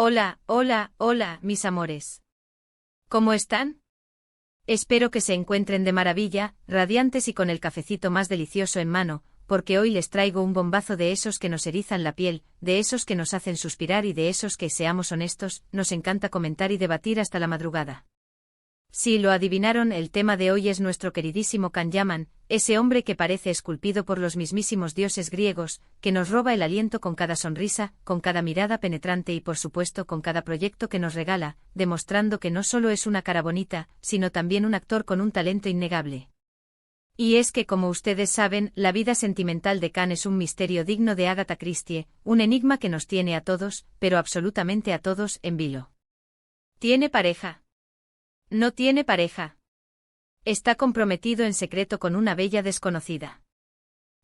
Hola, hola, hola, mis amores. ¿Cómo están? Espero que se encuentren de maravilla, radiantes y con el cafecito más delicioso en mano, porque hoy les traigo un bombazo de esos que nos erizan la piel, de esos que nos hacen suspirar y de esos que, seamos honestos, nos encanta comentar y debatir hasta la madrugada. Si lo adivinaron, el tema de hoy es nuestro queridísimo Can Yaman, ese hombre que parece esculpido por los mismísimos dioses griegos, que nos roba el aliento con cada sonrisa, con cada mirada penetrante y por supuesto con cada proyecto que nos regala, demostrando que no solo es una cara bonita, sino también un actor con un talento innegable. Y es que, como ustedes saben, la vida sentimental de Can es un misterio digno de Agatha Christie, un enigma que nos tiene a todos, pero absolutamente a todos, en vilo. ¿Tiene pareja? No tiene pareja. Está comprometido en secreto con una bella desconocida.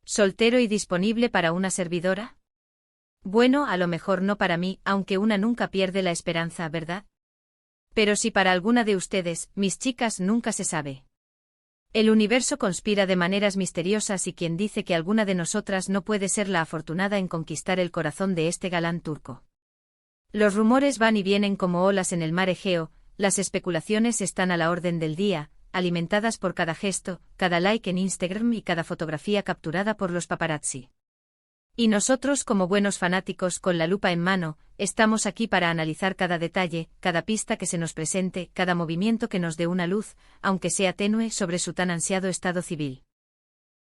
¿Soltero y disponible para una servidora? Bueno, a lo mejor no para mí, aunque una nunca pierde la esperanza, ¿verdad? Pero si para alguna de ustedes, mis chicas, nunca se sabe. El universo conspira de maneras misteriosas y quien dice que alguna de nosotras no puede ser la afortunada en conquistar el corazón de este galán turco. Los rumores van y vienen como olas en el mar Egeo. Las especulaciones están a la orden del día, alimentadas por cada gesto, cada like en Instagram y cada fotografía capturada por los paparazzi. Y nosotros, como buenos fanáticos con la lupa en mano, estamos aquí para analizar cada detalle, cada pista que se nos presente, cada movimiento que nos dé una luz, aunque sea tenue, sobre su tan ansiado estado civil.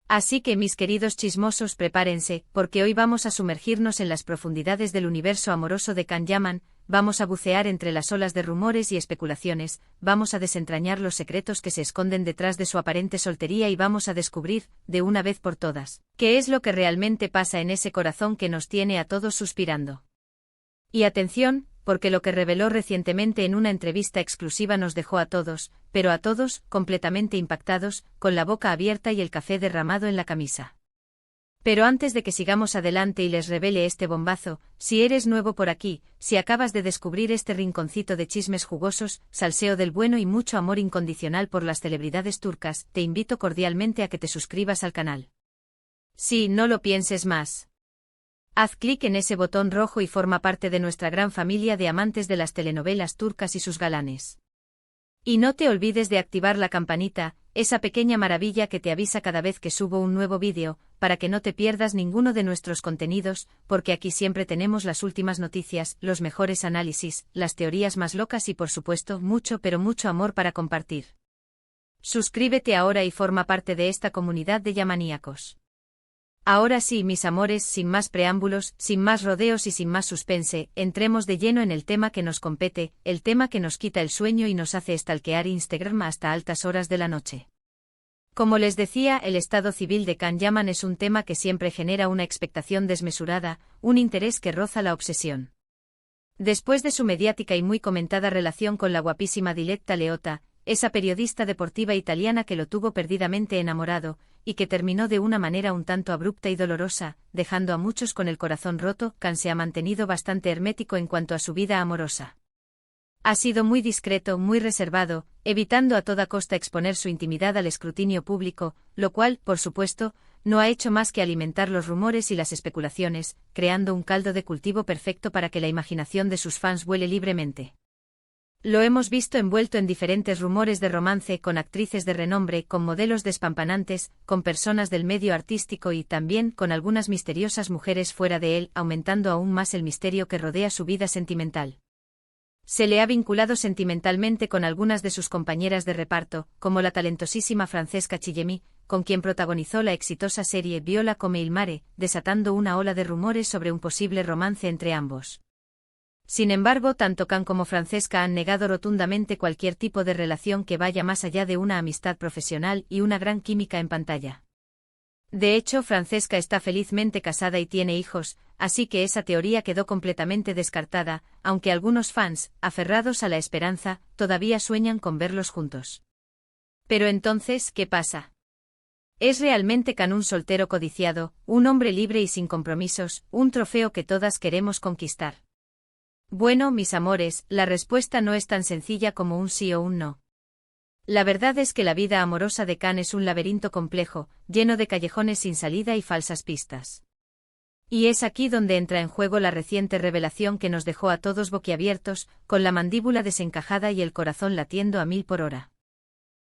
Así que, mis queridos chismosos, prepárense, porque hoy vamos a sumergirnos en las profundidades del universo amoroso de Can Yaman. Vamos a bucear entre las olas de rumores y especulaciones, vamos a desentrañar los secretos que se esconden detrás de su aparente soltería y vamos a descubrir, de una vez por todas, qué es lo que realmente pasa en ese corazón que nos tiene a todos suspirando. Y atención, porque lo que reveló recientemente en una entrevista exclusiva nos dejó a todos, pero a todos, completamente impactados, con la boca abierta y el café derramado en la camisa. Pero antes de que sigamos adelante y les revele este bombazo, si eres nuevo por aquí, si acabas de descubrir este rinconcito de chismes jugosos, salseo del bueno y mucho amor incondicional por las celebridades turcas, te invito cordialmente a que te suscribas al canal. Sí, no lo pienses más. Haz clic en ese botón rojo y forma parte de nuestra gran familia de amantes de las telenovelas turcas y sus galanes. Y no te olvides de activar la campanita, esa pequeña maravilla que te avisa cada vez que subo un nuevo vídeo, para que no te pierdas ninguno de nuestros contenidos, porque aquí siempre tenemos las últimas noticias, los mejores análisis, las teorías más locas y por supuesto mucho pero mucho amor para compartir. Suscríbete ahora y forma parte de esta comunidad de yamaníacos. Ahora sí, mis amores, sin más preámbulos, sin más rodeos y sin más suspense, entremos de lleno en el tema que nos compete, el tema que nos quita el sueño y nos hace stalkear Instagram hasta altas horas de la noche. Como les decía, el estado civil de Can Yaman es un tema que siempre genera una expectación desmesurada, un interés que roza la obsesión. Después de su mediática y muy comentada relación con la guapísima Diletta Leotta, esa periodista deportiva italiana que lo tuvo perdidamente enamorado, y que terminó de una manera un tanto abrupta y dolorosa, dejando a muchos con el corazón roto, Can se ha mantenido bastante hermético en cuanto a su vida amorosa. Ha sido muy discreto, muy reservado, evitando a toda costa exponer su intimidad al escrutinio público, lo cual, por supuesto, no ha hecho más que alimentar los rumores y las especulaciones, creando un caldo de cultivo perfecto para que la imaginación de sus fans vuele libremente. Lo hemos visto envuelto en diferentes rumores de romance con actrices de renombre, con modelos despampanantes, con personas del medio artístico y también con algunas misteriosas mujeres fuera de él, aumentando aún más el misterio que rodea su vida sentimental. Se le ha vinculado sentimentalmente con algunas de sus compañeras de reparto, como la talentosísima Francesca Chillemi, con quien protagonizó la exitosa serie Viola come il mare, desatando una ola de rumores sobre un posible romance entre ambos. Sin embargo, tanto Can como Francesca han negado rotundamente cualquier tipo de relación que vaya más allá de una amistad profesional y una gran química en pantalla. De hecho, Francesca está felizmente casada y tiene hijos, así que esa teoría quedó completamente descartada, aunque algunos fans, aferrados a la esperanza, todavía sueñan con verlos juntos. Pero entonces, ¿qué pasa? ¿Es realmente Can un soltero codiciado, un hombre libre y sin compromisos, un trofeo que todas queremos conquistar? Bueno, mis amores, la respuesta no es tan sencilla como un sí o un no. La verdad es que la vida amorosa de Can es un laberinto complejo, lleno de callejones sin salida y falsas pistas. Y es aquí donde entra en juego la reciente revelación que nos dejó a todos boquiabiertos, con la mandíbula desencajada y el corazón latiendo a 1000 por hora.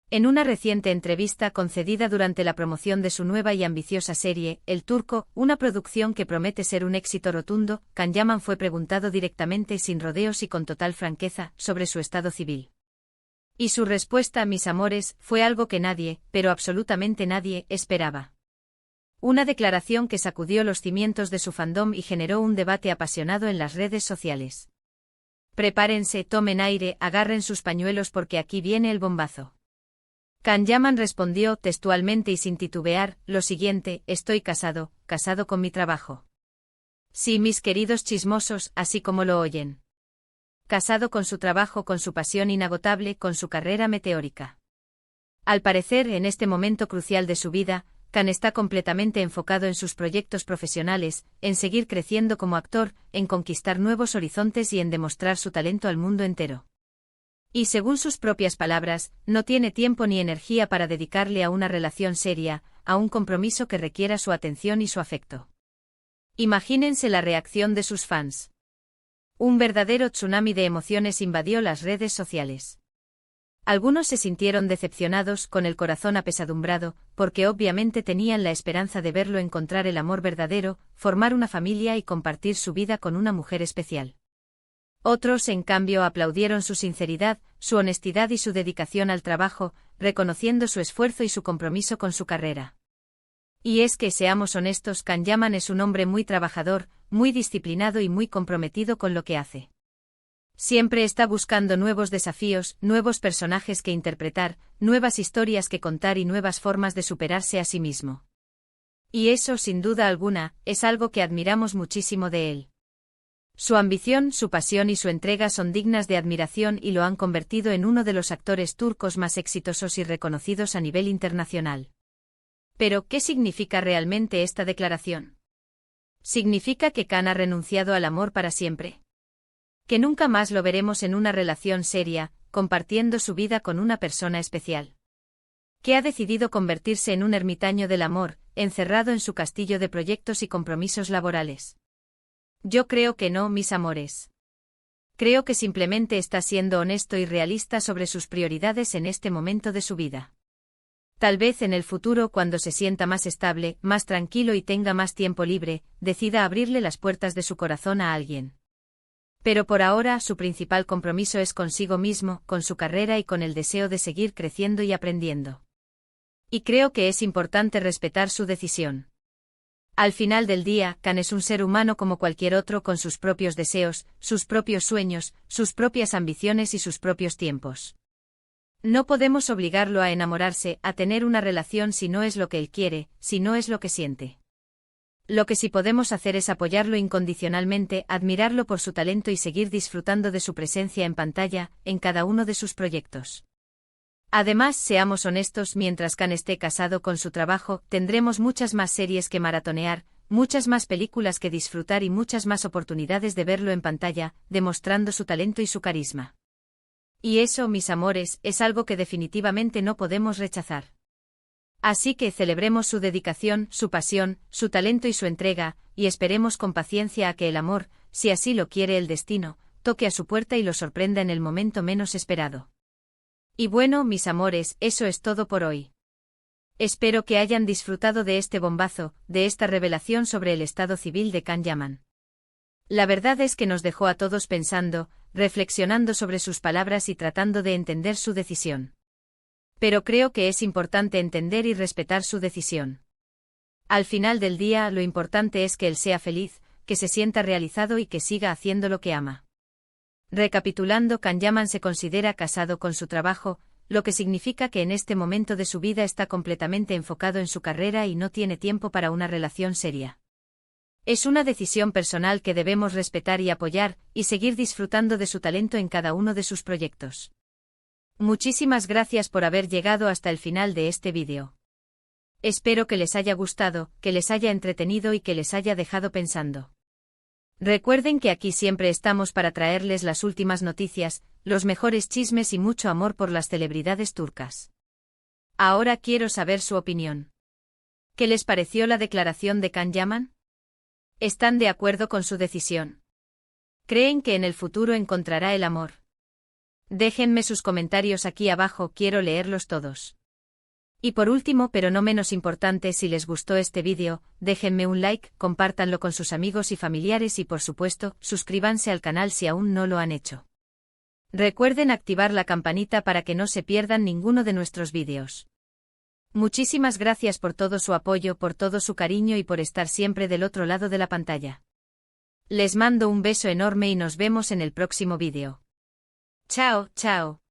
En una reciente entrevista concedida durante la promoción de su nueva y ambiciosa serie, El Turco, una producción que promete ser un éxito rotundo, Can Yaman fue preguntado directamente, sin rodeos y con total franqueza, sobre su estado civil. Y su respuesta, mis amores, fue algo que nadie, pero absolutamente nadie, esperaba. Una declaración que sacudió los cimientos de su fandom y generó un debate apasionado en las redes sociales. Prepárense, tomen aire, agarren sus pañuelos porque aquí viene el bombazo. Can Yaman respondió textualmente y sin titubear, lo siguiente: estoy casado con mi trabajo. Sí, mis queridos chismosos, así como lo oyen. Casado con su trabajo, con su pasión inagotable, con su carrera meteórica. Al parecer, en este momento crucial de su vida, Can está completamente enfocado en sus proyectos profesionales, en seguir creciendo como actor, en conquistar nuevos horizontes y en demostrar su talento al mundo entero. Y según sus propias palabras, no tiene tiempo ni energía para dedicarle a una relación seria, a un compromiso que requiera su atención y su afecto. Imagínense la reacción de sus fans. Un verdadero tsunami de emociones invadió las redes sociales. Algunos se sintieron decepcionados, con el corazón apesadumbrado, porque obviamente tenían la esperanza de verlo encontrar el amor verdadero, formar una familia y compartir su vida con una mujer especial. Otros, en cambio, aplaudieron su sinceridad, su honestidad y su dedicación al trabajo, reconociendo su esfuerzo y su compromiso con su carrera. Y es que, seamos honestos, Can Yaman es un hombre muy trabajador, muy disciplinado y muy comprometido con lo que hace. Siempre está buscando nuevos desafíos, nuevos personajes que interpretar, nuevas historias que contar y nuevas formas de superarse a sí mismo. Y eso, sin duda alguna, es algo que admiramos muchísimo de él. Su ambición, su pasión y su entrega son dignas de admiración y lo han convertido en uno de los actores turcos más exitosos y reconocidos a nivel internacional. Pero, ¿qué significa realmente esta declaración? ¿Significa que Can ha renunciado al amor para siempre? ¿Que nunca más lo veremos en una relación seria, compartiendo su vida con una persona especial? ¿Que ha decidido convertirse en un ermitaño del amor, encerrado en su castillo de proyectos y compromisos laborales? Yo creo que no, mis amores. Creo que simplemente está siendo honesto y realista sobre sus prioridades en este momento de su vida. Tal vez en el futuro, cuando se sienta más estable, más tranquilo y tenga más tiempo libre, decida abrirle las puertas de su corazón a alguien. Pero por ahora, su principal compromiso es consigo mismo, con su carrera y con el deseo de seguir creciendo y aprendiendo. Y creo que es importante respetar su decisión. Al final del día, Can es un ser humano como cualquier otro, con sus propios deseos, sus propios sueños, sus propias ambiciones y sus propios tiempos. No podemos obligarlo a enamorarse, a tener una relación si no es lo que él quiere, si no es lo que siente. Lo que sí podemos hacer es apoyarlo incondicionalmente, admirarlo por su talento y seguir disfrutando de su presencia en pantalla, en cada uno de sus proyectos. Además, seamos honestos, mientras Can esté casado con su trabajo, tendremos muchas más series que maratonear, muchas más películas que disfrutar y muchas más oportunidades de verlo en pantalla, demostrando su talento y su carisma. Y eso, mis amores, es algo que definitivamente no podemos rechazar. Así que celebremos su dedicación, su pasión, su talento y su entrega, y esperemos con paciencia a que el amor, si así lo quiere el destino, toque a su puerta y lo sorprenda en el momento menos esperado. Y bueno, mis amores, eso es todo por hoy. Espero que hayan disfrutado de este bombazo, de esta revelación sobre el estado civil de Can Yaman. La verdad es que nos dejó a todos pensando, reflexionando sobre sus palabras y tratando de entender su decisión. Pero creo que es importante entender y respetar su decisión. Al final del día, lo importante es que él sea feliz, que se sienta realizado y que siga haciendo lo que ama. Recapitulando, Can Yaman se considera casado con su trabajo, lo que significa que en este momento de su vida está completamente enfocado en su carrera y no tiene tiempo para una relación seria. Es una decisión personal que debemos respetar y apoyar, y seguir disfrutando de su talento en cada uno de sus proyectos. Muchísimas gracias por haber llegado hasta el final de este vídeo. Espero que les haya gustado, que les haya entretenido y que les haya dejado pensando. Recuerden que aquí siempre estamos para traerles las últimas noticias, los mejores chismes y mucho amor por las celebridades turcas. Ahora quiero saber su opinión. ¿Qué les pareció la declaración de Can Yaman? ¿Están de acuerdo con su decisión? ¿Creen que en el futuro encontrará el amor? Déjenme sus comentarios aquí abajo, quiero leerlos todos. Y por último, pero no menos importante, si les gustó este vídeo, déjenme un like, compártanlo con sus amigos y familiares y por supuesto, suscríbanse al canal si aún no lo han hecho. Recuerden activar la campanita para que no se pierdan ninguno de nuestros vídeos. Muchísimas gracias por todo su apoyo, por todo su cariño y por estar siempre del otro lado de la pantalla. Les mando un beso enorme y nos vemos en el próximo vídeo. Chao, chao.